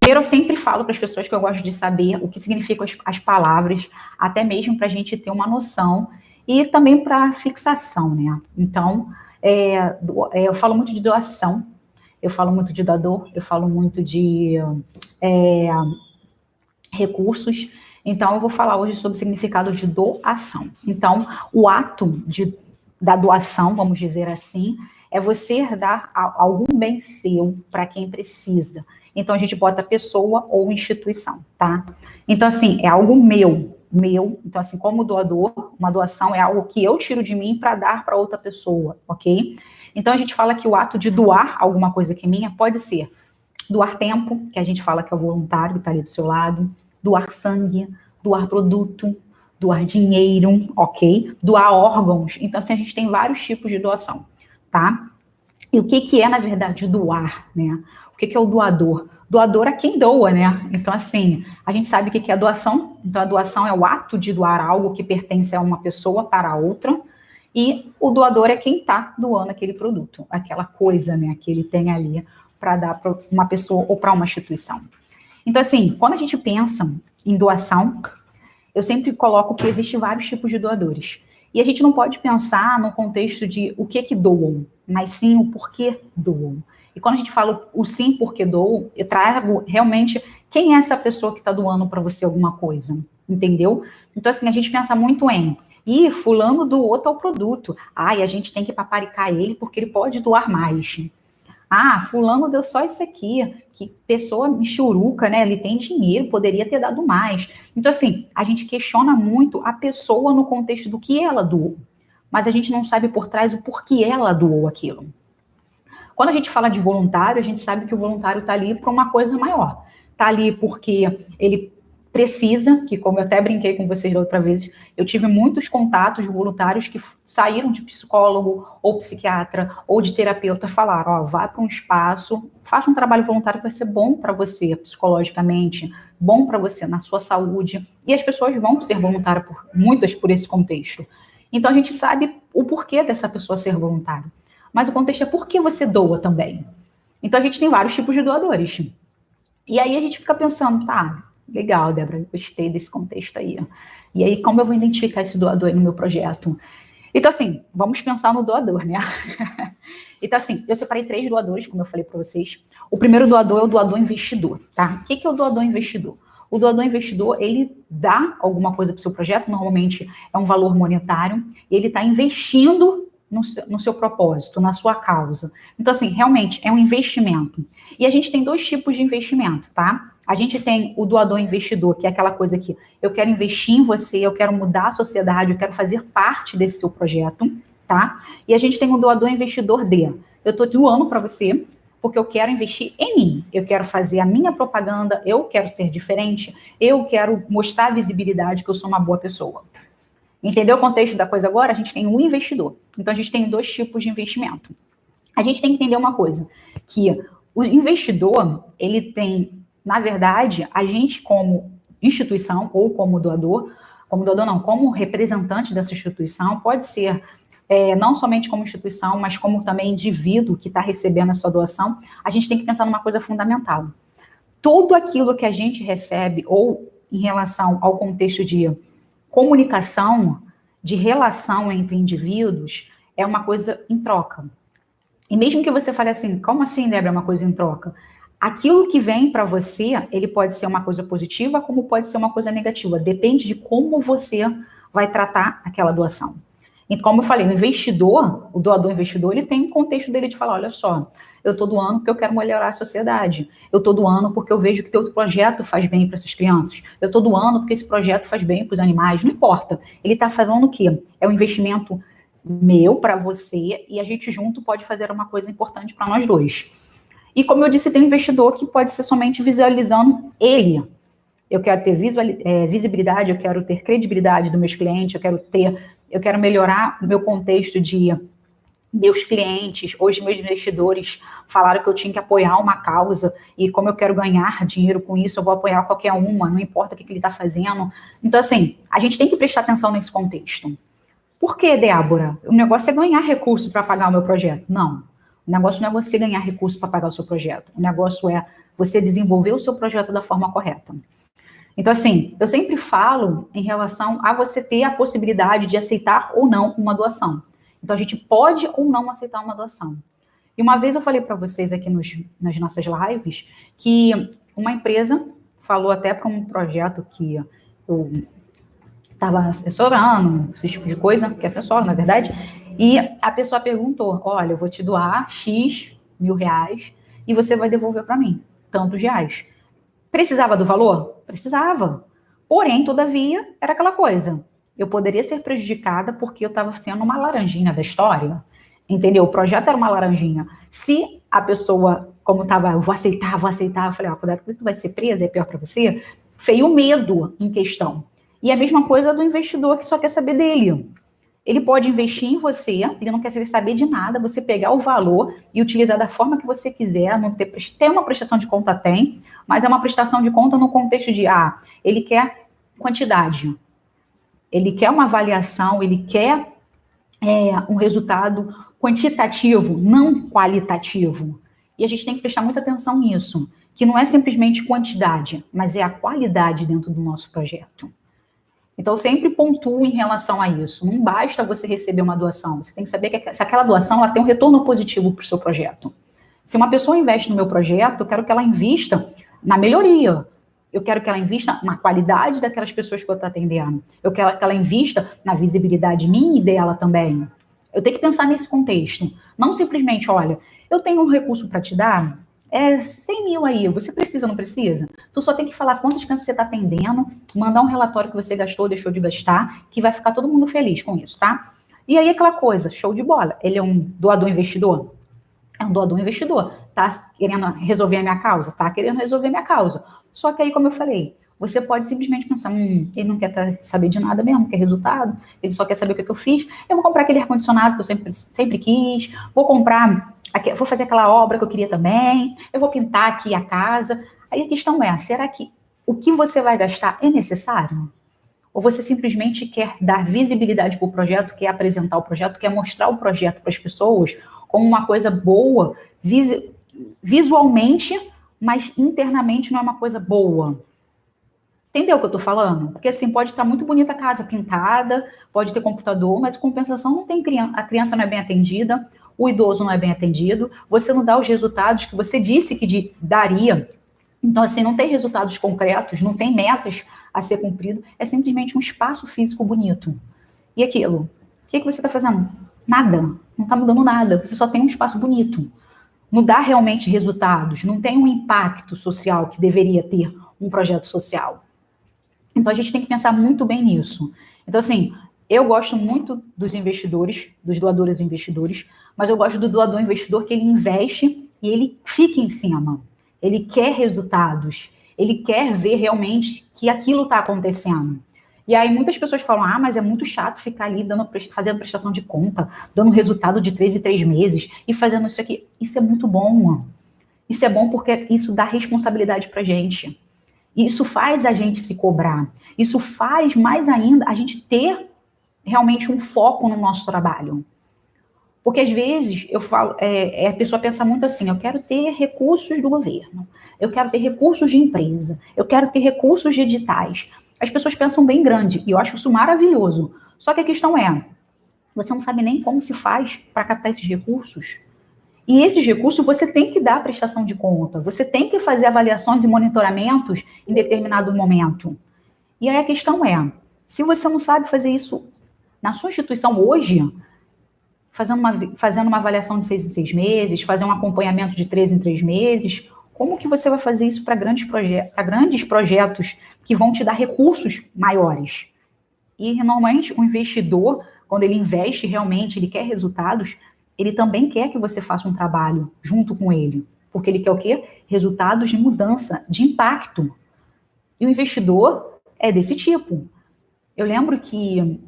Primeiro, eu sempre falo para as pessoas que eu gosto de saber o que significam as palavras, até mesmo para a gente ter uma noção, e também para fixação, né? Então, eu falo muito de doação, eu falo muito de doador, eu falo muito de recursos. Então, eu vou falar hoje sobre o significado de doação. Então, o ato da doação, vamos dizer assim, é você dar algum bem seu para quem precisa. Então, a gente bota pessoa ou instituição, tá? Então, assim, é algo meu. Então, assim, como doador, uma doação é algo que eu tiro de mim para dar para outra pessoa, ok? Então, a gente fala que o ato de doar alguma coisa que é minha pode ser doar tempo, que a gente fala que é o voluntário que está ali do seu lado, doar sangue, doar produto, doar dinheiro, ok? Doar órgãos. Então, assim, a gente tem vários tipos de doação, tá? E o que é, na verdade, doar, né? O que é o doador? Doador é quem doa, né? Então, assim, a gente sabe o que é a doação. Então, a doação é o ato de doar algo que pertence a uma pessoa para outra. E o doador é quem está doando aquele produto, aquela coisa, né, que ele tem ali para dar para uma pessoa ou para uma instituição. Então, assim, quando a gente pensa em doação, eu sempre coloco que existem vários tipos de doadores. E a gente não pode pensar no contexto de o que doam, mas sim o porquê doam. E quando a gente fala o sim porque doam, eu trago realmente quem é essa pessoa que está doando para você alguma coisa, entendeu? Então, assim, a gente pensa muito em fulano doou tal produto. E a gente tem que paparicar ele porque ele pode doar mais. Fulano deu só isso aqui, que pessoa michuruca, né? Ele tem dinheiro, poderia ter dado mais. Então, assim, a gente questiona muito a pessoa no contexto do que ela doou, mas a gente não sabe por trás o porquê ela doou aquilo. Quando a gente fala de voluntário, a gente sabe que o voluntário está ali para uma coisa maior. Está ali porque ele precisa, que como eu até brinquei com vocês da outra vez, eu tive muitos contatos de voluntários que saíram de psicólogo ou psiquiatra ou de terapeuta, falaram, vá para um espaço, faça um trabalho voluntário que vai ser bom para você psicologicamente, bom para você na sua saúde, e as pessoas vão ser voluntárias, muitas por esse contexto. Então a gente sabe o porquê dessa pessoa ser voluntária, mas o contexto é por que você doa também. Então a gente tem vários tipos de doadores. E aí a gente fica pensando, legal, Débora, gostei desse contexto aí. E aí, como eu vou identificar esse doador aí no meu projeto? Então, assim, vamos pensar no doador, né? Então, assim, eu separei 3 doadores, como eu falei para vocês. O primeiro doador é o doador investidor, tá? O que é o doador investidor? O doador investidor, ele dá alguma coisa para o seu projeto, normalmente é um valor monetário, e ele está investindo no seu propósito, na sua causa. Então, assim, realmente é um investimento. E a gente tem 2 tipos de investimento, tá? A gente tem o doador investidor, que é aquela coisa que eu quero investir em você, eu quero mudar a sociedade, eu quero fazer parte desse seu projeto, tá? E a gente tem o doador investidor eu estou doando para você porque eu quero investir em mim, eu quero fazer a minha propaganda, eu quero ser diferente, eu quero mostrar a visibilidade que eu sou uma boa pessoa. Entendeu o contexto da coisa agora? A gente tem um investidor. Então, a gente tem 2 tipos de investimento. A gente tem que entender uma coisa, que o investidor, ele tem, na verdade, a gente como instituição ou como doador não, como representante dessa instituição, pode ser não somente como instituição, mas como também indivíduo que está recebendo essa doação, a gente tem que pensar numa coisa fundamental. Tudo aquilo que a gente recebe, ou em relação ao contexto de comunicação, de relação entre indivíduos, é uma coisa em troca. E mesmo que você fale assim, como assim, Débora, é uma coisa em troca? Aquilo que vem para você, ele pode ser uma coisa positiva, como pode ser uma coisa negativa. Depende de como você vai tratar aquela doação. E como eu falei, o doador investidor, ele tem um contexto dele de falar, olha só, eu estou doando porque eu quero melhorar a sociedade. Eu estou doando porque eu vejo que teu projeto faz bem para essas crianças. Eu estou doando porque esse projeto faz bem para os animais. Não importa. Ele está fazendo o quê? É um investimento meu para você e a gente junto pode fazer uma coisa importante para nós dois. E como eu disse, tem um investidor que pode ser somente visualizando ele. Eu quero ter visibilidade, eu quero ter credibilidade dos meus clientes, eu quero melhorar o meu contexto de meus clientes, ou os meus investidores falaram que eu tinha que apoiar uma causa, e como eu quero ganhar dinheiro com isso, eu vou apoiar qualquer uma, não importa o que ele está fazendo. Então, assim, a gente tem que prestar atenção nesse contexto. Por que, Débora? O negócio é ganhar recurso para pagar o meu projeto. Não. O negócio não é você ganhar recurso para pagar o seu projeto. O negócio é você desenvolver o seu projeto da forma correta. Então, assim, eu sempre falo em relação a você ter a possibilidade de aceitar ou não uma doação. Então, a gente pode ou não aceitar uma doação. E uma vez eu falei para vocês aqui nas nossas lives que uma empresa falou até para um projeto que eu estava assessorando, esse tipo de coisa, que é assessoro, na verdade, e a pessoa perguntou, olha, eu vou te doar X mil reais e você vai devolver para mim, tantos reais. Precisava do valor? Precisava. Porém, todavia, era aquela coisa. Eu poderia ser prejudicada porque eu estava sendo uma laranjinha da história. Entendeu? O projeto era uma laranjinha. Se a pessoa, como estava, eu vou aceitar, eu falei, cuidado que você vai ser presa, é pior para você. Veio o medo em questão. E a mesma coisa do investidor que só quer saber dele. Ele pode investir em você, ele não quer saber de nada, você pegar o valor e utilizar da forma que você quiser, não ter uma prestação de conta, tem, mas é uma prestação de conta no contexto de, ele quer quantidade, ele quer uma avaliação, ele quer um resultado quantitativo, não qualitativo. E a gente tem que prestar muita atenção nisso, que não é simplesmente quantidade, mas é a qualidade dentro do nosso projeto. Então, sempre pontuo em relação a isso. Não basta você receber uma doação. Você tem que saber que se aquela doação ela tem um retorno positivo para o seu projeto. Se uma pessoa investe no meu projeto, eu quero que ela invista na melhoria. Eu quero que ela invista na qualidade daquelas pessoas que eu estou atendendo. Eu quero que ela invista na visibilidade minha e dela também. Eu tenho que pensar nesse contexto. Não simplesmente, olha, eu tenho um recurso para te dar, 100 mil aí, você precisa ou não precisa? Tu só tem que falar quantas crianças você está atendendo, mandar um relatório que você gastou, deixou de gastar, que vai ficar todo mundo feliz com isso, tá? E aí aquela coisa, show de bola, ele é um doador investidor? É um doador investidor, tá querendo resolver a minha causa? Tá querendo resolver a minha causa. Só que aí, como eu falei, você pode simplesmente pensar, ele não quer saber de nada mesmo, quer resultado, ele só quer saber o que eu fiz, eu vou comprar aquele ar-condicionado que eu sempre quis, vou fazer aquela obra que eu queria também, eu vou pintar aqui a casa. Aí a questão é, será que o que você vai gastar é necessário? Ou você simplesmente quer dar visibilidade para o projeto, quer apresentar o projeto, quer mostrar o projeto para as pessoas como uma coisa boa, visualmente, mas internamente não é uma coisa boa? Entendeu o que eu tô falando? Porque assim, pode estar muito bonita a casa pintada, pode ter computador, mas compensação não tem criança, a criança não é bem atendida, o idoso não é bem atendido, você não dá os resultados que você disse que daria. Então, assim, não tem resultados concretos, não tem metas a ser cumprido, é simplesmente um espaço físico bonito. E aquilo? O que você está fazendo? Nada. Não está mudando nada. Você só tem um espaço bonito. Não dá realmente resultados, não tem um impacto social que deveria ter um projeto social. Então, a gente tem que pensar muito bem nisso. Então, assim, eu gosto muito dos investidores, dos doadores investidores, mas eu gosto do doador investidor que ele investe e ele fica em cima. Ele quer resultados. Ele quer ver realmente que aquilo está acontecendo. E aí muitas pessoas falam, mas é muito chato ficar ali fazendo prestação de conta, dando resultado de 3 em 3 meses e fazendo isso aqui. Isso é muito bom. Isso é bom porque isso dá responsabilidade pra gente. Isso faz a gente se cobrar. Isso faz mais ainda a gente ter realmente um foco no nosso trabalho. Porque às vezes eu falo, a pessoa pensa muito assim, eu quero ter recursos do governo, eu quero ter recursos de empresa, eu quero ter recursos de editais. As pessoas pensam bem grande, e eu acho isso maravilhoso. Só que a questão é, você não sabe nem como se faz para captar esses recursos. E esses recursos você tem que dar prestação de conta, você tem que fazer avaliações e monitoramentos em determinado momento. E aí a questão é, se você não sabe fazer isso na sua instituição hoje, fazendo uma avaliação de 6 em 6 meses, fazer um acompanhamento de 3 em 3 meses, como que você vai fazer isso para grandes projetos que vão te dar recursos maiores? E, normalmente, o investidor, quando ele investe realmente, ele quer resultados, ele também quer que você faça um trabalho junto com ele. Porque ele quer o quê? Resultados de mudança, de impacto. E o investidor é desse tipo. Eu lembro que,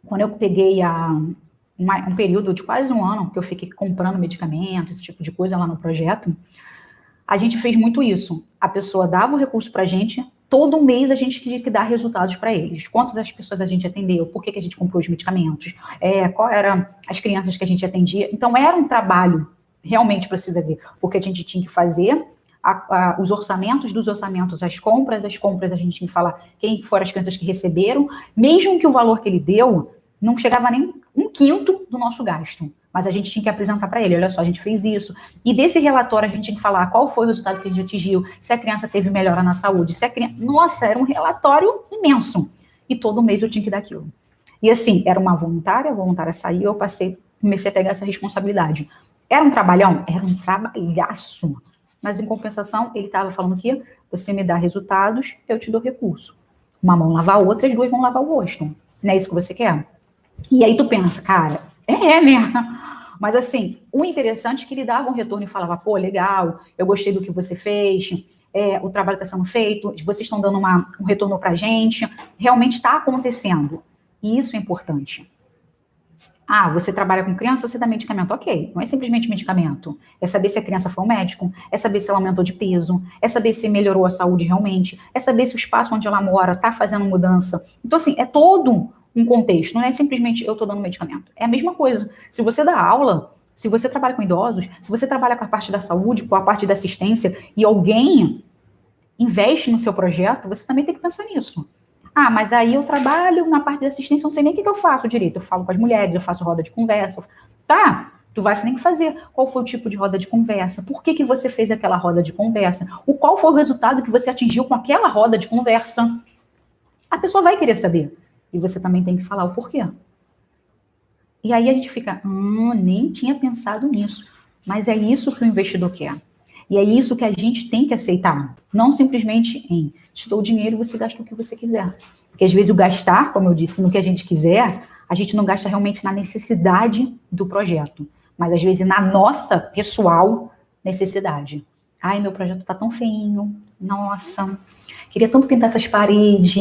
quando eu peguei um período de quase um ano, que eu fiquei comprando medicamentos, esse tipo de coisa lá no projeto, a gente fez muito isso. A pessoa dava o recurso para a gente, todo mês a gente tinha que dar resultados para eles. Quantas pessoas a gente atendeu, por que a gente comprou os medicamentos, qual eram as crianças que a gente atendia. Então, era um trabalho realmente para se fazer, porque a gente tinha que fazer os orçamentos dos orçamentos, as compras a gente tinha que falar quem foram as crianças que receberam, mesmo que o valor que ele deu não chegava nem um quinto do nosso gasto. Mas a gente tinha que apresentar para ele, olha só, a gente fez isso. E desse relatório a gente tinha que falar qual foi o resultado que a gente atingiu, se a criança teve melhora na saúde, se a criança... Nossa, era um relatório imenso. E todo mês eu tinha que dar aquilo. E assim, era uma voluntária, a voluntária saiu, eu comecei a pegar essa responsabilidade. Era um trabalhão? Era um trabalhaço. Mas em compensação, ele estava falando que você me dá resultados, eu te dou recurso. Uma mão lava a outra, as duas vão lavar o rosto. Não é isso que você quer? E aí tu pensa, cara, né? Mas assim, o interessante é que ele dava um retorno e falava, pô, legal, eu gostei do que você fez, o trabalho está sendo feito, vocês estão dando um retorno pra gente, realmente está acontecendo. E isso é importante. Ah, você trabalha com criança, você dá medicamento. Ok, não é simplesmente medicamento. É saber se a criança foi ao médico, é saber se ela aumentou de peso, é saber se melhorou a saúde realmente, é saber se o espaço onde ela mora está fazendo mudança. Então, assim, é todo um contexto, não é simplesmente eu estou dando medicamento. É a mesma coisa. Se você dá aula, se você trabalha com idosos, se você trabalha com a parte da saúde, com a parte da assistência, e alguém investe no seu projeto, você também tem que pensar nisso. Ah, mas aí eu trabalho na parte de assistência, não sei nem o que eu faço direito. Eu falo com as mulheres, eu faço roda de conversa. Tá, tu vai ter que fazer. Qual foi o tipo de roda de conversa? Por que você fez aquela roda de conversa? Qual foi o resultado que você atingiu com aquela roda de conversa? A pessoa vai querer saber. E você também tem que falar o porquê. E aí a gente fica, nem tinha pensado nisso. Mas é isso que o investidor quer. E é isso que a gente tem que aceitar. Não simplesmente em te dou o dinheiro e você gasta o que você quiser. Porque às vezes o gastar, como eu disse, no que a gente quiser, a gente não gasta realmente na necessidade do projeto. Mas às vezes na nossa pessoal necessidade. Ai, meu projeto tá tão feinho. Nossa, queria tanto pintar essas paredes.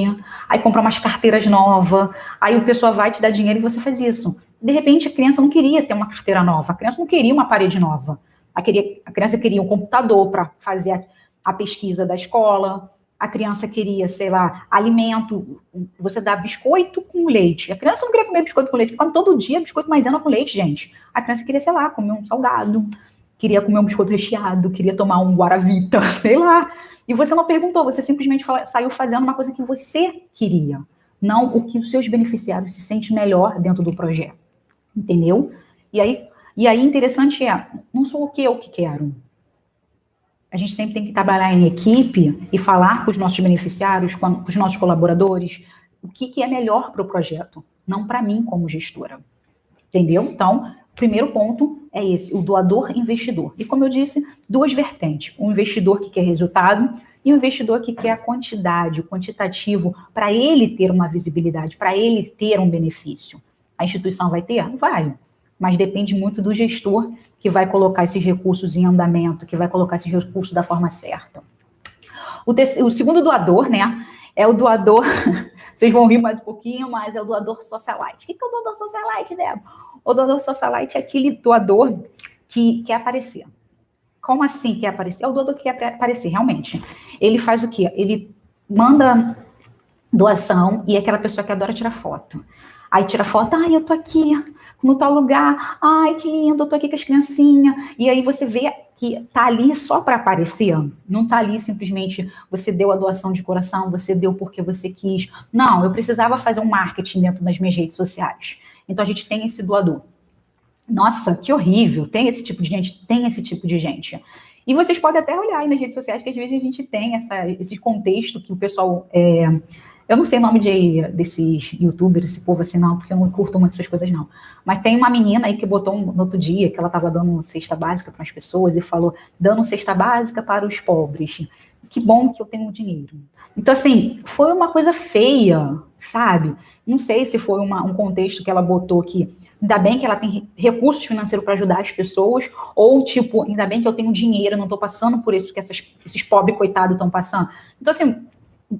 Aí comprar umas carteiras novas. Aí o pessoal vai te dar dinheiro e você faz isso. De repente a criança não queria ter uma carteira nova. A criança não queria uma parede nova. A criança queria um computador para fazer a pesquisa da escola. A criança queria, sei lá, alimento. Você dá biscoito com leite. A criança não queria comer biscoito com leite. Come todo dia biscoito maisena com leite, gente. A criança queria, sei lá, comer um salgado. Queria comer um biscoito recheado. Queria tomar um Guaravita, sei lá. E você não perguntou. Você simplesmente saiu fazendo uma coisa que você queria. Não o que os seus beneficiários se sentem melhor dentro do projeto. Entendeu? E aí, interessante não sou o que eu que quero. A gente sempre tem que trabalhar em equipe e falar com os nossos beneficiários, com os nossos colaboradores, o que é melhor para o projeto, não para mim como gestora. Entendeu? Então, o primeiro ponto é esse, o doador investidor. E como eu disse, duas vertentes. O investidor que quer resultado e o investidor que quer a quantidade, o quantitativo, para ele ter uma visibilidade, para ele ter um benefício. A instituição vai ter? Vai. Mas depende muito do gestor que vai colocar esses recursos em andamento, que vai colocar esses recursos da forma certa. O segundo doador, né, é o doador, vocês vão rir mais um pouquinho, mas é o doador socialite. O que é o doador socialite, Débora? O doador socialite é aquele doador que quer aparecer. Como assim quer aparecer? É o doador que quer aparecer, realmente. Ele faz o quê? Ele manda doação e é aquela pessoa que adora tirar foto. Aí tira foto, ai, eu tô aqui no tal lugar, ai, que lindo, eu tô aqui com as criancinhas. E aí você vê que tá ali só para aparecer, não tá ali simplesmente você deu a doação de coração, você deu porque você quis. Não, eu precisava fazer um marketing dentro das minhas redes sociais. Então a gente tem esse doador. Nossa, que horrível, tem esse tipo de gente, tem esse tipo de gente. E vocês podem até olhar aí nas redes sociais que às vezes a gente tem esse contexto que o pessoal... eu não sei o nome desses youtubers, esse povo assim, não, porque eu não curto muito essas coisas, não. Mas tem uma menina aí que botou no outro dia que ela estava dando cesta básica para as pessoas e falou, dando cesta básica para os pobres. Que bom que eu tenho dinheiro. Então, assim, foi uma coisa feia, sabe? Não sei se foi um contexto que ela botou que ainda bem que ela tem recursos financeiros para ajudar as pessoas, ou tipo, ainda bem que eu tenho dinheiro, não estou passando por isso que esses pobres coitados estão passando. Então, assim,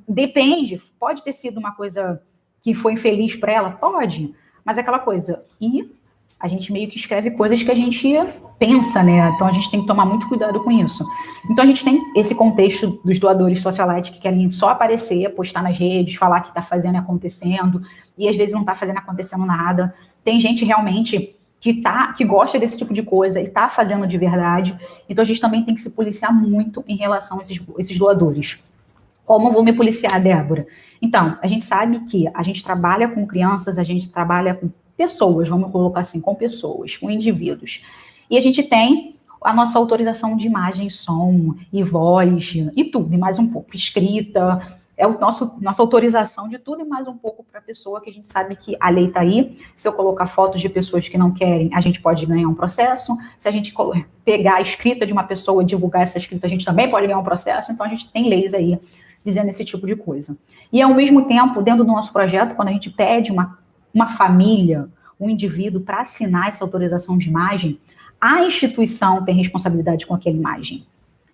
depende, pode ter sido uma coisa que foi infeliz para ela, pode, mas é aquela coisa, e a gente meio que escreve coisas que a gente pensa, né, então a gente tem que tomar muito cuidado com isso. Então a gente tem esse contexto dos doadores socialites que querem só aparecer, postar nas redes, falar que está fazendo e acontecendo, e às vezes não está fazendo acontecendo nada. Tem gente realmente que gosta desse tipo de coisa e está fazendo de verdade. Então, a gente também tem que se policiar muito em relação a esses doadores. Como vou me policiar, Débora? Então, a gente sabe que a gente trabalha com crianças, a gente trabalha com pessoas, vamos colocar assim, com pessoas, com indivíduos. E a gente tem a nossa autorização de imagem, som e voz e tudo, e mais um pouco, escrita, é nossa autorização de tudo e mais um pouco para a pessoa, que a gente sabe que a lei está aí. Se eu colocar fotos de pessoas que não querem, a gente pode ganhar um processo. Se a gente pegar a escrita de uma pessoa e divulgar essa escrita, a gente também pode ganhar um processo. Então, a gente tem leis aí dizendo esse tipo de coisa. E, ao mesmo tempo, dentro do nosso projeto, quando a gente pede uma família, um indivíduo para assinar essa autorização de imagem, a instituição tem responsabilidade com aquela imagem.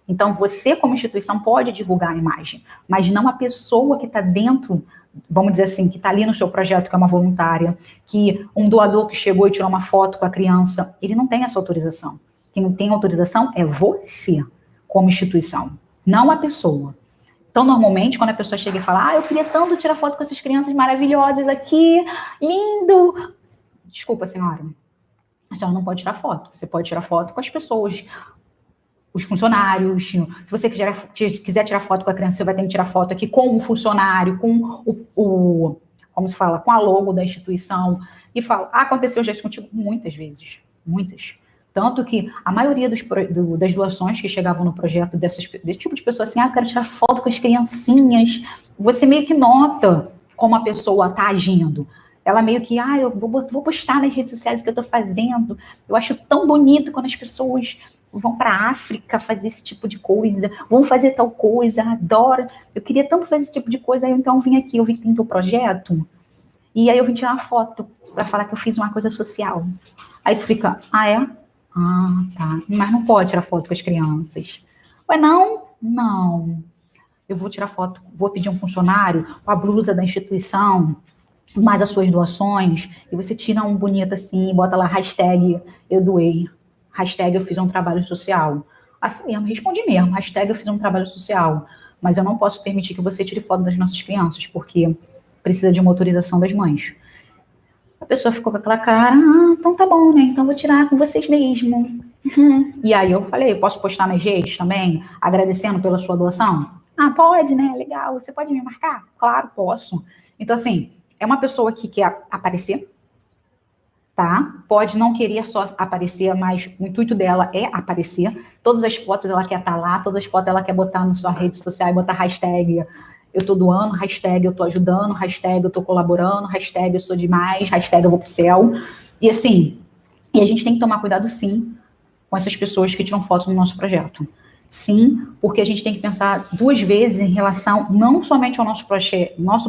Então, você, como instituição, pode divulgar a imagem, mas não a pessoa que está dentro, vamos dizer assim, que está ali no seu projeto, que é uma voluntária, que um doador que chegou e tirou uma foto com a criança, ele não tem essa autorização. Quem tem autorização é você, como instituição, não a pessoa. Então, normalmente, quando a pessoa chega e fala, eu queria tanto tirar foto com essas crianças maravilhosas aqui, lindo. Desculpa, senhora. A senhora não pode tirar foto. Você pode tirar foto com as pessoas, os funcionários. Se você quiser tirar foto com a criança, você vai ter que tirar foto aqui com o funcionário, com como se fala, com a logo da instituição. E fala, aconteceu já isso contigo muitas vezes, muitas. Tanto que a maioria das doações que chegavam no projeto desse tipo de pessoa assim, eu quero tirar foto com as criancinhas, você meio que nota como a pessoa está agindo. Ela meio que, eu vou postar nas redes sociais o que eu estou fazendo. Eu acho tão bonito quando as pessoas vão para a África fazer esse tipo de coisa, vão fazer tal coisa, adoro. Eu queria tanto fazer esse tipo de coisa, aí então eu vim aqui, eu vi que tem teu projeto, e aí eu vim tirar uma foto para falar que eu fiz uma coisa social. Aí tu fica, é? Tá. Mas não pode tirar foto com as crianças. Ué, não? Não. Eu vou tirar foto, vou pedir um funcionário com a blusa da instituição, mais as suas doações, e você tira um bonito assim, bota lá hashtag eu doei, hashtag eu fiz um trabalho social. Assim mesmo, respondi mesmo, hashtag eu fiz um trabalho social. Mas eu não posso permitir que você tire foto das nossas crianças, porque precisa de uma autorização das mães. A pessoa ficou com aquela cara, então tá bom, né? Então vou tirar com vocês mesmo. E aí eu falei, posso postar nas redes também, agradecendo pela sua doação? Pode, né? Legal. Você pode me marcar? Claro, posso. Então, assim, é uma pessoa que quer aparecer, tá? Pode não querer só aparecer, mas o intuito dela é aparecer. Todas as fotos ela quer estar lá, todas as fotos ela quer botar na sua rede social e botar hashtag eu tô doando, hashtag eu tô ajudando, hashtag eu tô colaborando, hashtag eu sou demais, hashtag eu vou pro céu. E assim, a gente tem que tomar cuidado sim com essas pessoas que tiram fotos no nosso projeto. Sim, porque a gente tem que pensar duas vezes em relação não somente ao nosso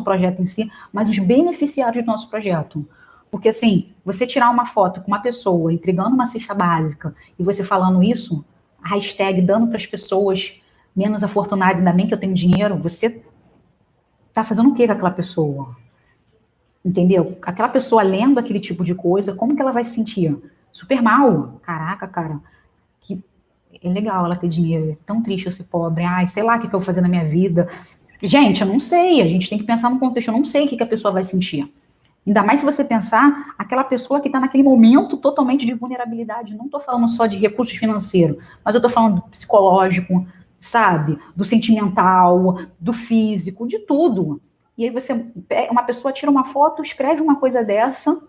projeto em si, mas os beneficiários do nosso projeto. Porque assim, você tirar uma foto com uma pessoa entregando uma cesta básica e você falando isso, a hashtag dando para as pessoas menos afortunadas, ainda bem que eu tenho dinheiro, você tá fazendo o que com aquela pessoa? Entendeu? Aquela pessoa lendo aquele tipo de coisa, como que ela vai se sentir? Super mal. Caraca, cara, que é legal ela ter dinheiro, é tão triste eu ser pobre, sei lá o que eu vou fazer na minha vida. Gente, eu não sei, a gente tem que pensar no contexto, eu não sei o que a pessoa vai sentir. Ainda mais se você pensar aquela pessoa que está naquele momento totalmente de vulnerabilidade. Não estou falando só de recursos financeiros, mas eu estou falando do psicológico, sabe? Do sentimental, do físico, de tudo. E aí uma pessoa tira uma foto, escreve uma coisa dessa,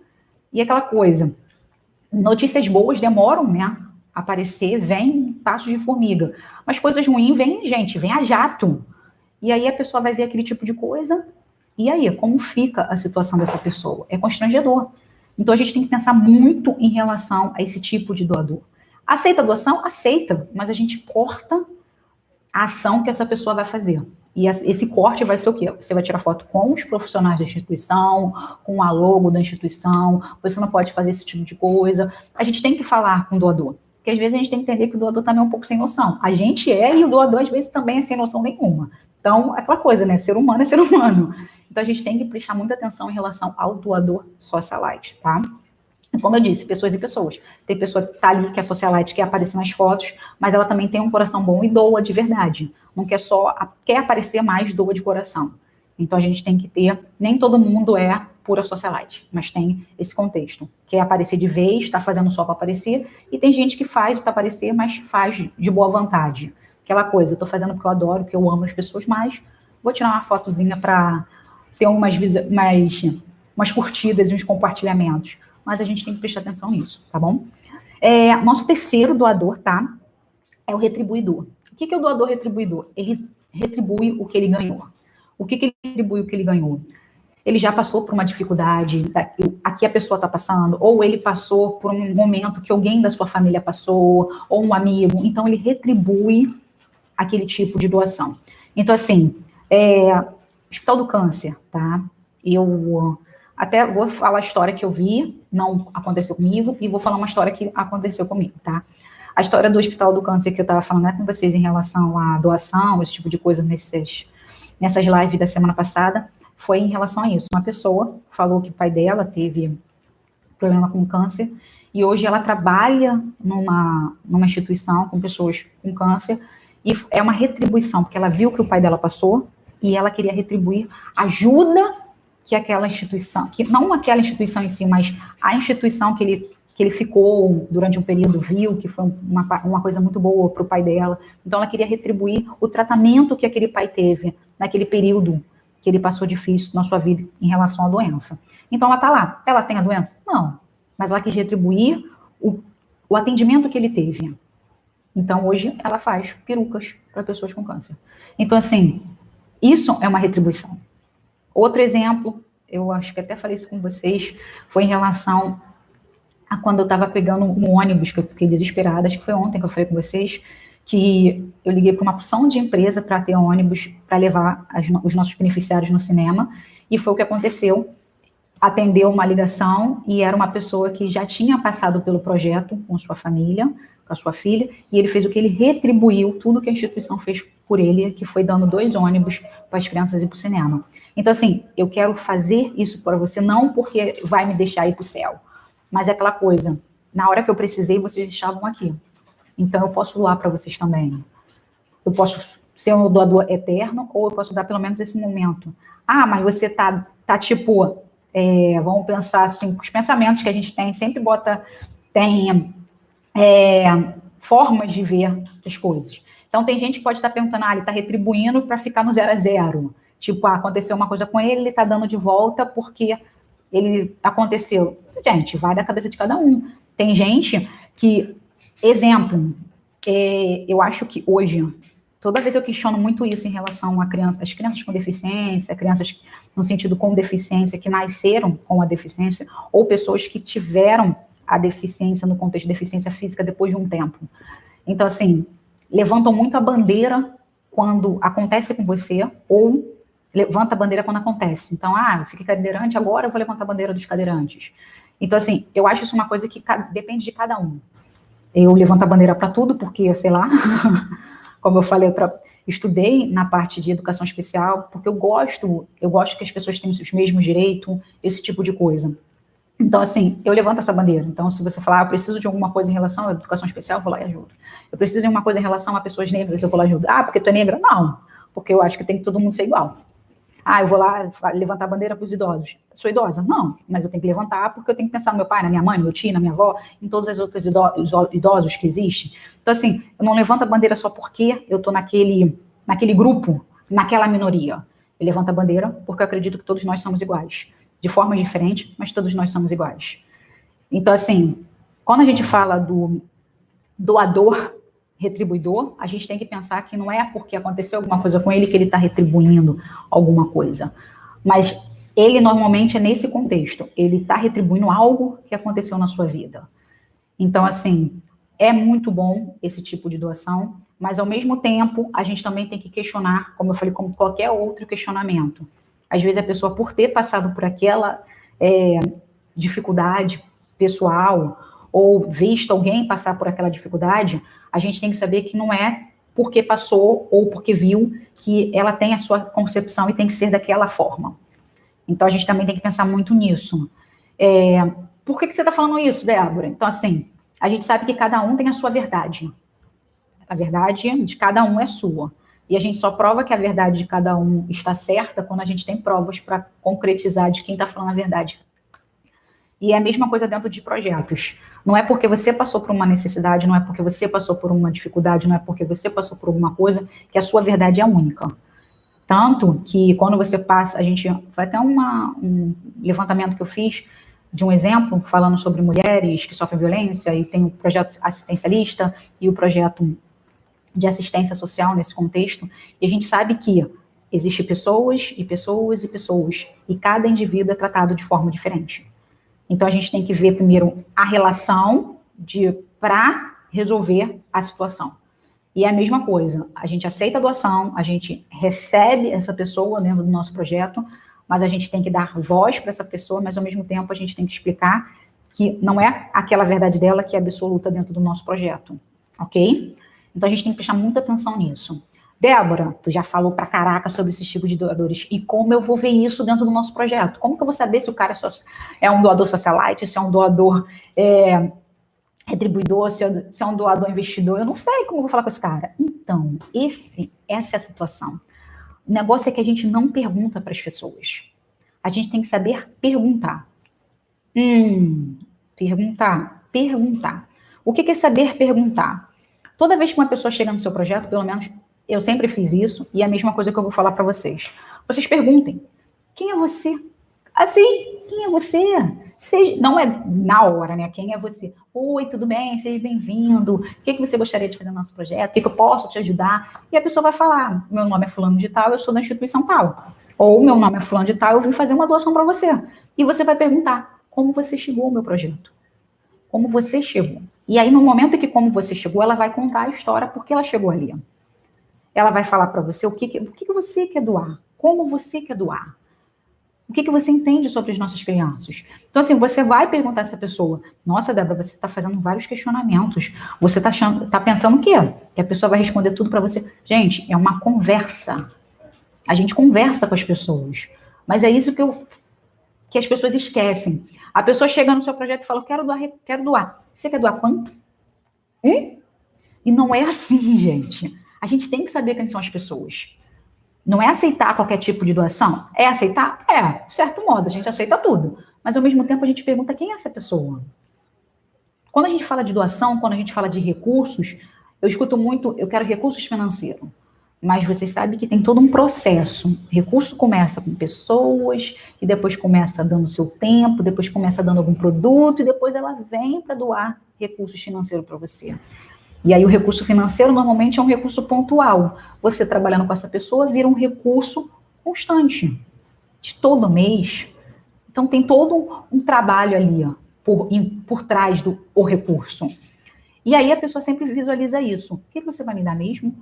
e aquela coisa. Notícias boas demoram, né? A aparecer, vem passos de formiga. Mas coisas ruins vem, gente, vem a jato. E aí a pessoa vai ver aquele tipo de coisa, e aí, como fica a situação dessa pessoa? É constrangedor. Então a gente tem que pensar muito em relação a esse tipo de doador. Aceita a doação? Aceita, mas a gente corta a ação que essa pessoa vai fazer. E esse corte vai ser o quê? Você vai tirar foto com os profissionais da instituição, com a logo da instituição, você não pode fazer esse tipo de coisa. A gente tem que falar com o doador, porque às vezes a gente tem que entender que o doador também é um pouco sem noção. A gente e o doador às vezes também é sem noção nenhuma. Então, é aquela coisa, né? Ser humano é ser humano. Então, a gente tem que prestar muita atenção em relação ao doador socialite, tá? Como eu disse, pessoas e pessoas. Tem pessoa que tá ali, que é socialite, quer aparecer nas fotos, mas ela também tem um coração bom e doa de verdade. Não quer só, quer aparecer mais, doa de coração. Então, a gente tem que ter, nem todo mundo é pura socialite, mas tem esse contexto. Quer aparecer de vez, está fazendo só para aparecer, e tem gente que faz para aparecer, mas faz de boa vontade. Aquela coisa, eu estou fazendo porque eu adoro, porque eu amo as pessoas mais, vou tirar uma fotozinha para ter umas curtidas e uns compartilhamentos. Mas a gente tem que prestar atenção nisso, tá bom? Nosso terceiro doador, tá? É o retribuidor. O que é o doador retribuidor? Ele retribui o que ele ganhou. O que ele retribui o que ele ganhou? Ele já passou por uma dificuldade, aqui a pessoa está passando, ou ele passou por um momento que alguém da sua família passou, ou um amigo, então ele retribui aquele tipo de doação. Então, assim, Hospital do Câncer, tá? Eu até vou falar a história que eu vi, não aconteceu comigo, e vou falar uma história que aconteceu comigo, tá? A história do Hospital do Câncer que eu estava falando com vocês em relação à doação, esse tipo de coisa nessas lives da semana passada, foi em relação a isso. Uma pessoa falou que o pai dela teve problema com câncer, e hoje ela trabalha numa instituição com pessoas com câncer, e é uma retribuição, porque ela viu que o pai dela passou, e ela queria retribuir ajuda que aquela instituição, que não aquela instituição em si, mas a instituição que ele ficou durante um período, viu que foi uma coisa muito boa para o pai dela. Então, ela queria retribuir o tratamento que aquele pai teve naquele período que ele passou difícil na sua vida em relação à doença. Então, ela está lá. Ela tem a doença? Não. Mas ela quis retribuir o atendimento que ele teve. Então, hoje, ela faz perucas para pessoas com câncer. Então, assim, isso é uma retribuição. Outro exemplo, eu acho que até falei isso com vocês, foi em relação a quando eu estava pegando um ônibus, que eu fiquei desesperada, acho que foi ontem que eu falei com vocês, que eu liguei para uma opção de empresa para ter ônibus para levar os nossos beneficiários no cinema, e foi o que aconteceu. Atendeu uma ligação e era uma pessoa que já tinha passado pelo projeto com sua família, com a sua filha, e ele fez o que? Ele retribuiu tudo que a instituição fez por ele, que foi dando 2 ônibus para as crianças ir para o cinema. Então, assim, eu quero fazer isso para você, não porque vai me deixar ir para o céu, mas é aquela coisa, na hora que eu precisei, vocês estavam aqui. Então, eu posso doar para vocês também. Eu posso ser um doador eterno, ou eu posso dar pelo menos esse momento. Ah, mas você tá tipo, vamos pensar assim, os pensamentos que a gente tem, sempre tem formas de ver as coisas. Então, tem gente que pode estar perguntando, ele está retribuindo para ficar no 0 a 0. Tipo, aconteceu uma coisa com ele está dando de volta porque ele aconteceu. Gente, vai da cabeça de cada um. Tem gente que, exemplo, eu acho que hoje, toda vez eu questiono muito isso em relação às crianças com deficiência, crianças no sentido com deficiência, que nasceram com a deficiência, ou pessoas que tiveram a deficiência no contexto de deficiência física depois de um tempo. Então, assim, levantam muito a bandeira quando acontece com você, ou levanta a bandeira quando acontece. Então, eu fiquei cadeirante, agora eu vou levantar a bandeira dos cadeirantes. Então, assim, eu acho isso uma coisa que depende de cada um. Eu levanto a bandeira para tudo, porque, sei lá, como eu falei, eu estudei na parte de educação especial, porque eu gosto que as pessoas tenham os mesmos direitos, esse tipo de coisa. Então, assim, eu levanto essa bandeira. Então, se você falar, eu preciso de alguma coisa em relação à educação especial, eu vou lá e ajudo. Eu preciso de uma coisa em relação a pessoas negras, eu vou lá e ajudo. Porque tu é negra? Não, porque eu acho que tem que todo mundo ser igual. Eu vou lá levantar a bandeira para os idosos. Sou idosa? Não, mas eu tenho que levantar porque eu tenho que pensar no meu pai, na minha mãe, no meu tio, na minha avó, em todos os outros idosos que existem. Então, assim, eu não levanto a bandeira só porque eu estou naquele grupo, naquela minoria. Eu levanto a bandeira porque eu acredito que todos nós somos iguais. De forma diferente, mas todos nós somos iguais. Então, assim, quando a gente fala do doador retribuidor, a gente tem que pensar que não é porque aconteceu alguma coisa com ele que ele está retribuindo alguma coisa. Mas ele normalmente é nesse contexto. Ele está retribuindo algo que aconteceu na sua vida. Então, assim, é muito bom esse tipo de doação, mas ao mesmo tempo a gente também tem que questionar, como eu falei, como qualquer outro questionamento. Às vezes a pessoa, por ter passado por aquela dificuldade pessoal, ou visto alguém passar por aquela dificuldade, a gente tem que saber que não é porque passou ou porque viu que ela tem a sua concepção e tem que ser daquela forma. Então, a gente também tem que pensar muito nisso. Por que você está falando isso, Débora? Então, assim, a gente sabe que cada um tem a sua verdade. A verdade de cada um é sua. E a gente só prova que a verdade de cada um está certa quando a gente tem provas para concretizar de quem está falando a verdade. E é a mesma coisa dentro de projetos. Não é porque você passou por uma necessidade, não é porque você passou por uma dificuldade, não é porque você passou por alguma coisa que a sua verdade é única. Tanto que quando você passa, a gente, foi até um levantamento que eu fiz de um exemplo falando sobre mulheres que sofrem violência, e tem o projeto assistencialista e o projeto de assistência social nesse contexto, e a gente sabe que existe pessoas e pessoas e pessoas, e cada indivíduo é tratado de forma diferente. Então a gente tem que ver primeiro a relação para resolver a situação. E é a mesma coisa, a gente aceita a doação, a gente recebe essa pessoa dentro do nosso projeto, mas a gente tem que dar voz para essa pessoa, mas ao mesmo tempo a gente tem que explicar que não é aquela verdade dela que é absoluta dentro do nosso projeto, ok? Então a gente tem que prestar muita atenção nisso. Débora, tu já falou pra caraca sobre esses tipos de doadores, e como eu vou ver isso dentro do nosso projeto? Como que eu vou saber se o cara é um doador socialite, se é um doador retribuidor, se é um doador investidor? Eu não sei como eu vou falar com esse cara. Então, essa é a situação. O negócio é que a gente não pergunta para as pessoas. A gente tem que saber perguntar. Perguntar. O que é saber perguntar? Toda vez que uma pessoa chega no seu projeto, pelo menos eu sempre fiz isso, e é a mesma coisa que eu vou falar para vocês. Vocês perguntem, quem é você? Assim, quem é você? Não é na hora, né? Quem é você? Oi, tudo bem? Seja bem-vindo. O que você gostaria de fazer no nosso projeto? O que eu posso te ajudar? E a pessoa vai falar, meu nome é fulano de tal, eu sou da instituição tal. Ou meu nome é fulano de tal, eu vim fazer uma doação para você. E você vai perguntar, como você chegou ao meu projeto? Como você chegou? E aí, no momento em que como você chegou, ela vai contar a história porque ela chegou ali. Ela vai falar para você o que você quer doar, como você quer doar, o que você entende sobre as nossas crianças. Então, assim, você vai perguntar a essa pessoa, nossa, Débora, você está fazendo vários questionamentos, você está pensando o quê? Que a pessoa vai responder tudo para você. Gente, é uma conversa. A gente conversa com as pessoas. Mas é isso que as pessoas esquecem. A pessoa chega no seu projeto e fala, quero doar. Você quer doar quanto? E não é assim, gente. A gente tem que saber quem são as pessoas. Não é aceitar qualquer tipo de doação. É aceitar? É, de certo modo, a gente aceita tudo. Mas, ao mesmo tempo, a gente pergunta quem é essa pessoa. Quando a gente fala de doação, quando a gente fala de recursos, eu escuto muito, eu quero recursos financeiros. Mas vocês sabem que tem todo um processo. Recurso começa com pessoas, e depois começa dando seu tempo, depois começa dando algum produto, e depois ela vem para doar recursos financeiros para você. E aí o recurso financeiro normalmente é um recurso pontual. Você trabalhando com essa pessoa vira um recurso constante, de todo mês. Então tem todo um trabalho ali, ó, por trás do recurso. E aí a pessoa sempre visualiza isso. O que você vai me dar mesmo?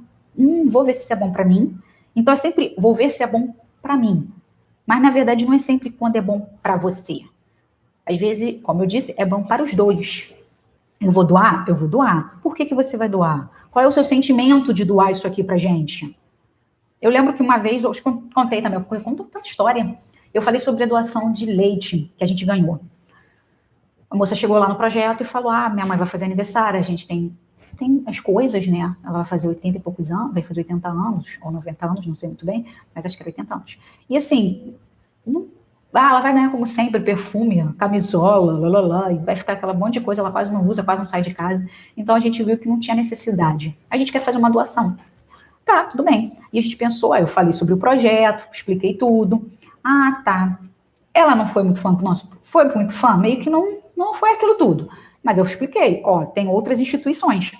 Vou ver se isso é bom para mim. Então é sempre, vou ver se é bom para mim. Mas na verdade não é sempre quando é bom para você. Às vezes, como eu disse, é bom para os dois. Eu vou doar? Eu vou doar. Por que você vai doar? Qual é o seu sentimento de doar isso aqui pra gente? Eu lembro que uma vez, eu contei também, eu conto tanta história. Eu falei sobre a doação de leite que a gente ganhou. A moça chegou lá no projeto e falou, minha mãe vai fazer aniversário, a gente tem as coisas, né? Ela vai fazer 80 e poucos anos, vai fazer 80 anos, ou 90 anos, não sei muito bem, mas acho que era 80 anos. E assim, ela vai ganhar como sempre perfume, camisola, e vai ficar aquela monte de coisa, ela quase não usa, quase não sai de casa. Então a gente viu que não tinha necessidade. A gente quer fazer uma doação. Tá, tudo bem. E a gente pensou, eu falei sobre o projeto, expliquei tudo. Tá. Ela não foi muito fã do nosso, foi muito fã, meio que não foi aquilo tudo. Mas eu expliquei, tem outras instituições.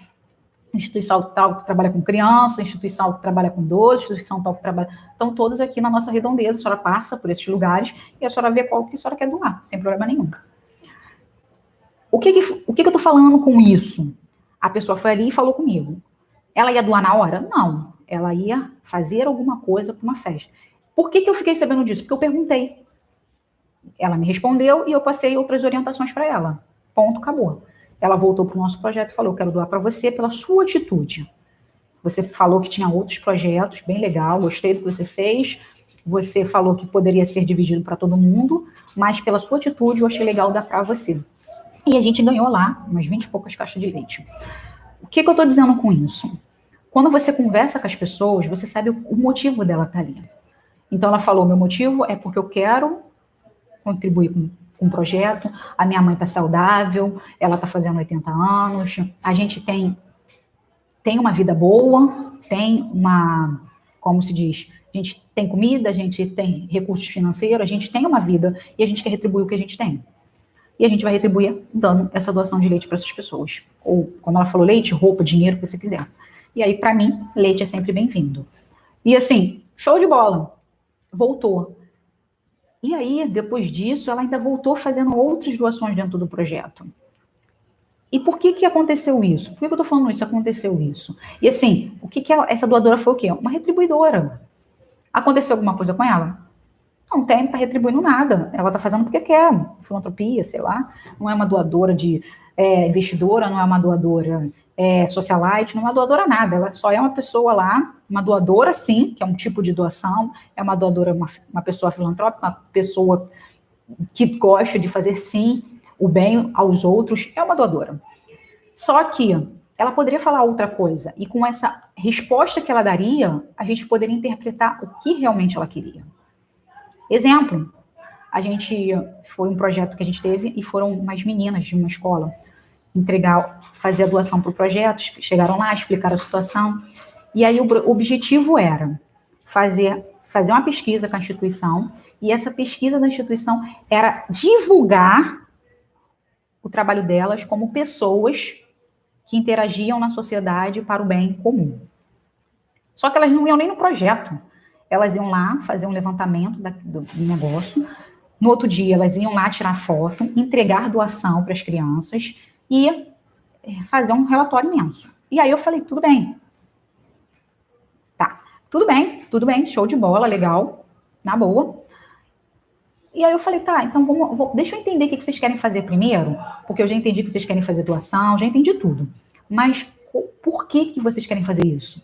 Instituição tal que trabalha com criança, instituição que trabalha com doce, instituição tal que trabalha... Estão todas aqui na nossa redondeza, a senhora passa por esses lugares e a senhora vê qual que a senhora quer doar, sem problema nenhum. O que eu estou falando com isso? A pessoa foi ali e falou comigo. Ela ia doar na hora? Não. Ela ia fazer alguma coisa para uma festa. Por que eu fiquei sabendo disso? Porque eu perguntei. Ela me respondeu e eu passei outras orientações para ela. Ponto, acabou. Ela voltou para o nosso projeto e falou, quero doar para você pela sua atitude. Você falou que tinha outros projetos, bem legal, gostei do que você fez. Você falou que poderia ser dividido para todo mundo, mas pela sua atitude eu achei legal dar para você. E a gente ganhou lá umas 20 e poucas caixas de leite. O que eu estou dizendo com isso? Quando você conversa com as pessoas, você sabe o motivo dela estar ali. Então, ela falou, meu motivo é porque eu quero contribuir com o projeto, a minha mãe está saudável, ela está fazendo 80 anos, a gente tem uma vida boa, tem uma, como se diz, a gente tem comida, a gente tem recursos financeiros, a gente tem uma vida e a gente quer retribuir o que a gente tem. E a gente vai retribuir dando essa doação de leite para essas pessoas. Ou, como ela falou, leite, roupa, dinheiro, o que você quiser. E aí, para mim, leite é sempre bem-vindo. E assim, show de bola. Voltou. E aí, depois disso, ela ainda voltou fazendo outras doações dentro do projeto. E por que aconteceu isso? Por que eu estou falando isso? Aconteceu isso. E assim, o que essa doadora foi o quê? Uma retribuidora. Aconteceu alguma coisa com ela? Não tem, não está retribuindo nada. Ela está fazendo porque quer, filantropia, sei lá. Não é uma doadora de investidora, não é uma doadora socialite, não é uma doadora nada. Ela só é uma pessoa lá, uma doadora sim, que é um tipo de doação, é uma doadora, uma pessoa filantrópica, uma pessoa que gosta de fazer sim o bem aos outros, é uma doadora. Só que ela poderia falar outra coisa, e com essa resposta que ela daria, a gente poderia interpretar o que realmente ela queria. Exemplo, foi um projeto que a gente teve e foram umas meninas de uma escola fazer a doação para o projeto, chegaram lá, explicaram a situação, e aí o objetivo era fazer uma pesquisa com a instituição, e essa pesquisa da instituição era divulgar o trabalho delas como pessoas que interagiam na sociedade para o bem comum. Só que elas não iam nem no projeto. Elas iam lá fazer um levantamento do negócio. No outro dia, elas iam lá tirar foto, entregar doação para as crianças e fazer um relatório imenso. E aí eu falei, tudo bem. Tá, tudo bem, show de bola, legal, na boa. E aí eu falei, tá, então deixa eu entender o que vocês querem fazer primeiro, porque eu já entendi que vocês querem fazer doação, já entendi tudo. Mas por que vocês querem fazer isso?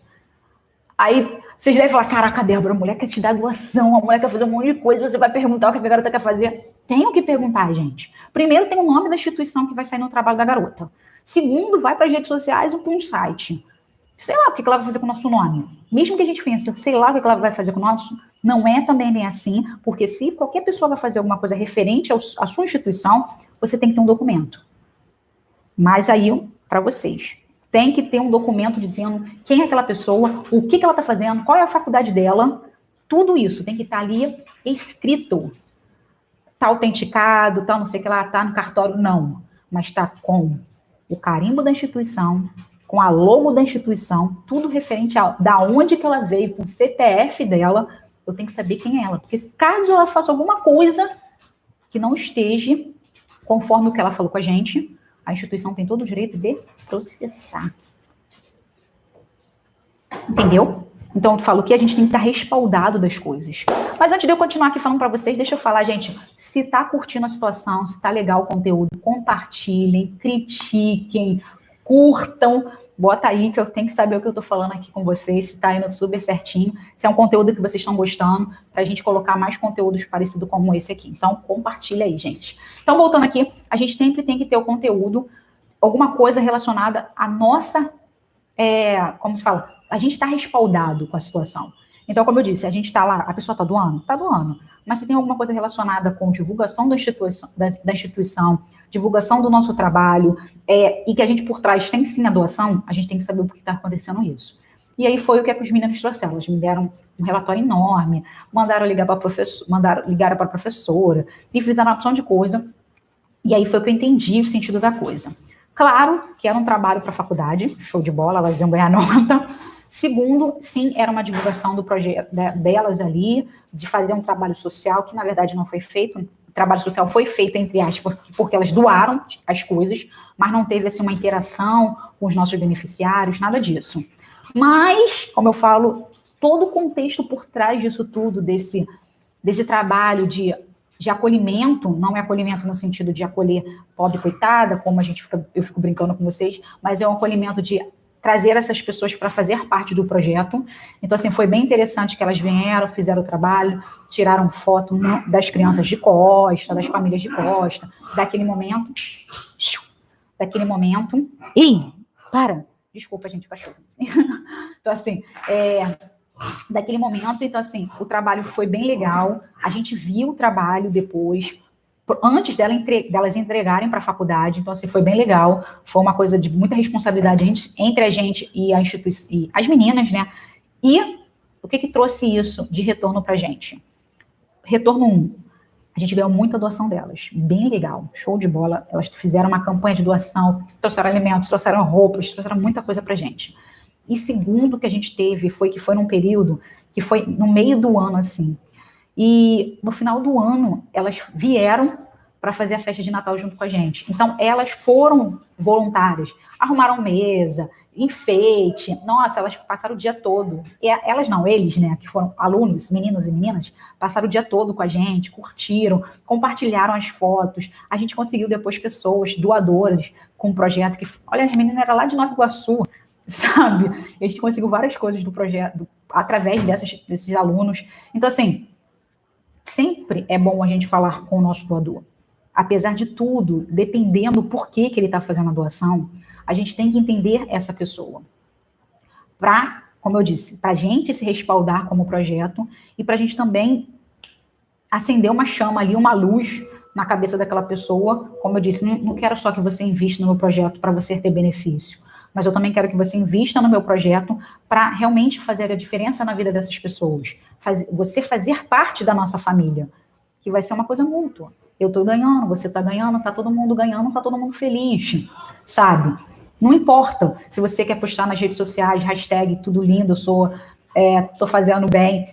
Aí vocês devem falar, caraca, Débora, a mulher quer te dar doação, a mulher quer fazer um monte de coisa, você vai perguntar o que a garota quer fazer. Tem o que perguntar, gente. Primeiro tem o nome da instituição que vai sair no trabalho da garota. Segundo, vai para as redes sociais ou para um site. Sei lá o que ela vai fazer com o nosso nome. Mesmo que a gente pense, sei lá o que ela vai fazer com o nosso, não é também bem assim, porque se qualquer pessoa vai fazer alguma coisa referente à sua instituição, você tem que ter um documento. Mas aí, para vocês, tem que ter um documento dizendo quem é aquela pessoa, o que ela está fazendo, qual é a faculdade dela, tudo isso tem que estar ali escrito. Está autenticado, está não sei o que lá, está no cartório, não. Mas está com o carimbo da instituição, com a logo da instituição, tudo referente a da onde que ela veio, com o CPF dela, eu tenho que saber quem é ela. Porque caso ela faça alguma coisa que não esteja conforme o que ela falou com a gente, a instituição tem todo o direito de processar. Entendeu? Então, eu falo que a gente tem que estar respaldado das coisas. Mas antes de eu continuar aqui falando para vocês, deixa eu falar, gente, se tá curtindo a situação, se tá legal o conteúdo, compartilhem, critiquem, curtam, bota aí que eu tenho que saber o que eu tô falando aqui com vocês, se tá indo super certinho, se é um conteúdo que vocês estão gostando, pra gente colocar mais conteúdos parecidos como esse aqui. Então, compartilha aí, gente. Então, voltando aqui, a gente sempre tem que ter o conteúdo, alguma coisa relacionada à nossa, como se fala, a gente está respaldado com a situação. Então, como eu disse, a gente está lá, a pessoa está doando? Está doando. Mas se tem alguma coisa relacionada com divulgação da instituição, divulgação do nosso trabalho, e que a gente por trás tem sim a doação, a gente tem que saber por que está acontecendo isso. E aí foi o que os meninos trouxeram. Elas me deram um relatório enorme, mandaram ligar para a professora, e fizeram uma opção de coisa. E aí foi que eu entendi o sentido da coisa. Claro que era um trabalho para a faculdade, show de bola, elas iam ganhar nota. Segundo, sim, era uma divulgação do projeto delas ali, de fazer um trabalho social, que na verdade não foi feito. O trabalho social foi feito, entre aspas, porque elas doaram as coisas, mas não teve assim, uma interação com os nossos beneficiários, nada disso. Mas, como eu falo, todo o contexto por trás disso tudo, desse trabalho de acolhimento, não é acolhimento no sentido de acolher pobre coitada, como eu fico brincando com vocês, mas é um acolhimento de trazer essas pessoas para fazer parte do projeto. Então, assim, foi bem interessante que elas vieram, fizeram o trabalho, tiraram foto das crianças de costa, das famílias de costa, daquele momento. Ih, para! Desculpa, gente, cachorro. Então, assim, daquele momento, então, assim, o trabalho foi bem legal, a gente viu o trabalho depois, antes delas entregarem para a faculdade, então, assim, foi bem legal, foi uma coisa de muita responsabilidade entre a gente e a instituição, e as meninas, né? E o que trouxe isso de retorno para a gente? Retorno 1, a gente ganhou muita doação delas, bem legal, show de bola, elas fizeram uma campanha de doação, trouxeram alimentos, trouxeram roupas, trouxeram muita coisa pra gente. E segundo que a gente teve foi que foi num período que foi no meio do ano, assim, e no final do ano elas vieram para fazer a festa de Natal junto com a gente. Então elas foram voluntárias, arrumaram mesa, enfeite, nossa, elas passaram o dia todo. E elas não, eles, né, que foram alunos, meninos e meninas, passaram o dia todo com a gente, curtiram, compartilharam as fotos. A gente conseguiu depois pessoas, doadoras, com um projeto que, olha, a menina era lá de Nova Iguaçu, sabe? E a gente conseguiu várias coisas do projeto, através desses alunos. Então, assim, sempre é bom a gente falar com o nosso doador. Apesar de tudo, dependendo do porquê que ele está fazendo a doação, a gente tem que entender essa pessoa. Para, como eu disse, para a gente se respaldar como projeto e para a gente também acender uma chama ali, uma luz na cabeça daquela pessoa. Como eu disse, não quero só que você invista no meu projeto para você ter benefício, mas eu também quero que você invista no meu projeto para realmente fazer a diferença na vida dessas pessoas. Você fazer parte da nossa família, que vai ser uma coisa mútua. Eu estou ganhando, você está ganhando, está todo mundo ganhando, está todo mundo feliz, sabe? Não importa se você quer postar nas redes sociais, hashtag tudo lindo, tô fazendo bem.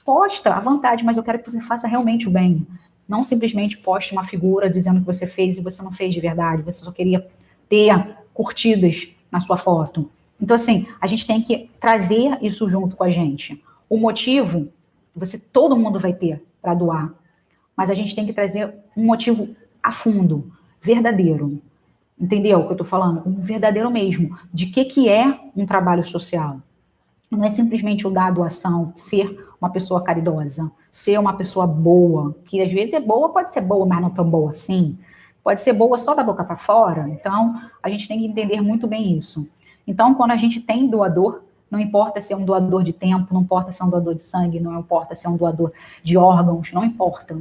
Posta à vontade, mas eu quero que você faça realmente o bem. Não simplesmente poste uma figura dizendo que você fez e você não fez de verdade. Você só queria ter curtidas na sua foto. Então, assim, a gente tem que trazer isso junto com a gente. O motivo, todo mundo vai ter para doar. Mas a gente tem que trazer um motivo a fundo, verdadeiro. Entendeu o que eu estou falando? Um verdadeiro mesmo. De que é um trabalho social. Não é simplesmente o dar a doação, ser uma pessoa caridosa, ser uma pessoa boa, que às vezes é boa, pode ser boa, mas não tão boa assim. Pode ser boa só da boca para fora. Então, a gente tem que entender muito bem isso. Então, quando a gente tem doador, não importa se é um doador de tempo, não importa se é um doador de sangue, não importa se é um doador de órgãos, não importa.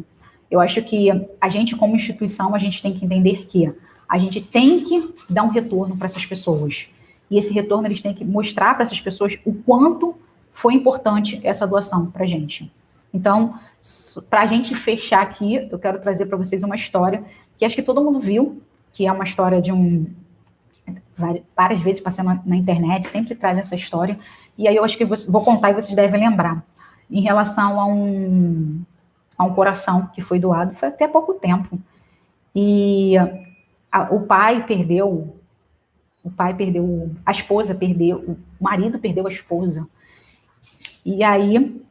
Eu acho que a gente, como instituição, a gente tem que entender que a gente tem que dar um retorno para essas pessoas. E esse retorno eles têm que mostrar para essas pessoas o quanto foi importante essa doação para a gente. Então, para a gente fechar aqui, eu quero trazer para vocês uma história que acho que todo mundo viu, que é uma história de várias vezes passando na internet, sempre traz essa história. E aí eu acho que vou contar e vocês devem lembrar. Em relação a um coração que foi doado, foi até pouco tempo. E o marido perdeu a esposa. E aí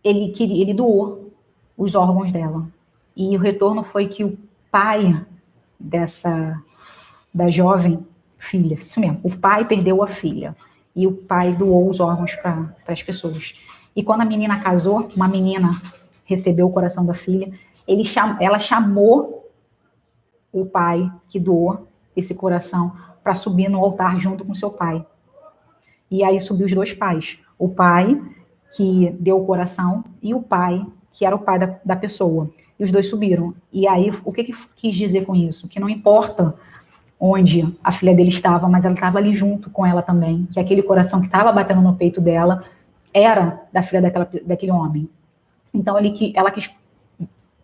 ele doou os órgãos dela. E o retorno foi que o pai da jovem filha, isso mesmo, o pai perdeu a filha. E o pai doou os órgãos para as pessoas. E quando a menina casou, uma menina recebeu o coração da filha, ela chamou o pai que doou esse coração para subir no altar junto com seu pai. E aí subiu os dois pais. O pai que deu o coração e o pai que era o pai da pessoa. E os dois subiram. E aí, o que quis dizer com isso? Que não importa onde a filha dele estava, mas ela estava ali junto com ela também. Que aquele coração que estava batendo no peito dela era da filha daquele homem. Então, ela quis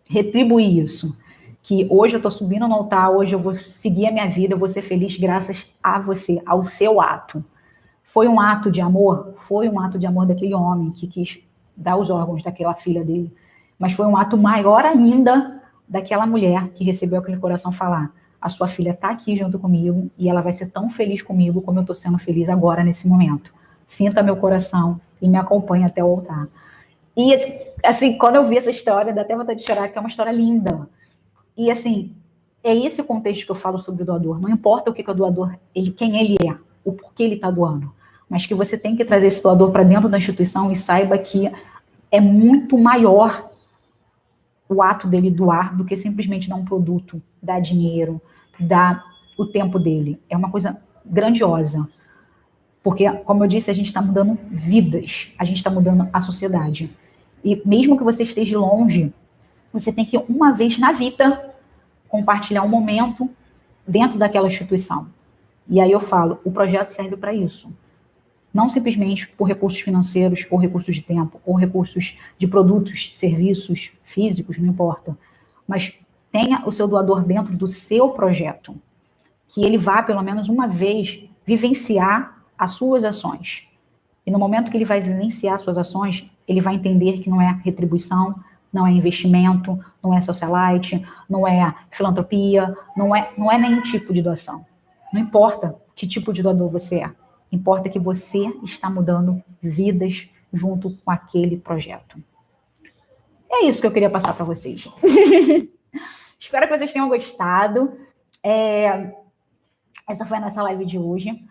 retribuir isso. Que hoje eu estou subindo no altar, hoje eu vou seguir a minha vida, eu vou ser feliz graças a você, ao seu ato. Foi um ato de amor? Foi um ato de amor daquele homem que quis dar os órgãos daquela filha dele. Mas foi um ato maior ainda daquela mulher que recebeu aquele coração falar: a sua filha está aqui junto comigo e ela vai ser tão feliz comigo como eu estou sendo feliz agora, nesse momento. Sinta meu coração e me acompanhe até o altar. E, assim, quando eu vi essa história, dá até vontade de chorar, que é uma história linda. E, assim, é esse o contexto que eu falo sobre o doador. Não importa o que o doador, quem ele é, o porquê ele está doando, mas que você tem que trazer esse doador para dentro da instituição e saiba que é muito maior o ato dele doar do que simplesmente dar um produto, dar dinheiro, dar o tempo dele. É uma coisa grandiosa. Porque, como eu disse, a gente está mudando vidas, a gente está mudando a sociedade. E mesmo que você esteja longe, você tem que, uma vez na vida, compartilhar um momento dentro daquela instituição. E aí eu falo, o projeto serve para isso. Não simplesmente por recursos financeiros, ou recursos de tempo, ou recursos de produtos, serviços físicos, não importa. Mas tenha o seu doador dentro do seu projeto. Que ele vá, pelo menos uma vez, vivenciar as suas ações. E no momento que ele vai vivenciar suas ações, ele vai entender que não é retribuição, não é investimento, não é socialite, não é filantropia, não é nenhum tipo de doação. Não importa que tipo de doador você é. Importa que você está mudando vidas junto com aquele projeto. É isso que eu queria passar para vocês. Espero que vocês tenham gostado. Essa foi a nossa live de hoje.